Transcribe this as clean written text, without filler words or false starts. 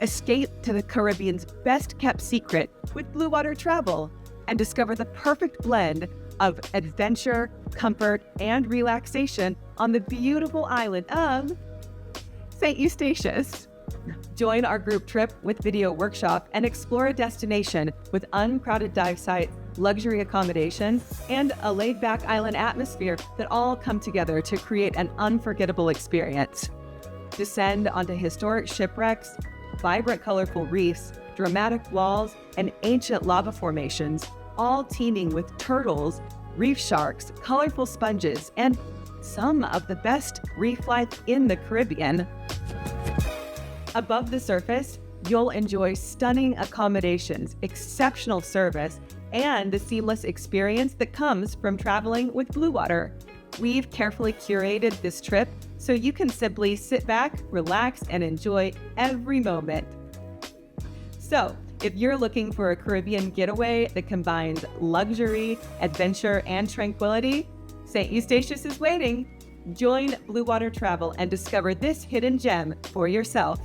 Escape to the Caribbean's best-kept secret with Blue Water Travel and discover the perfect blend of adventure, comfort, and relaxation on the beautiful island of St Eustatius. Join our group trip with video workshop and explore a destination with uncrowded dive sites, luxury accommodation, and a laid-back island atmosphere that all come together to create an unforgettable experience. Descend onto historic shipwrecks, vibrant, colorful reefs, dramatic walls, and ancient lava formations, all teeming with turtles, reef sharks, colorful sponges, and some of the best reef life in the Caribbean. Above the surface, you'll enjoy stunning accommodations, exceptional service, and the seamless experience that comes from traveling with Blue Water. We've carefully curated this trip so you can simply sit back, relax, and enjoy every moment. So, if you're looking for a Caribbean getaway that combines luxury, adventure, and tranquility, St Eustatius is waiting. Join Blue Water Travel and discover this hidden gem for yourself.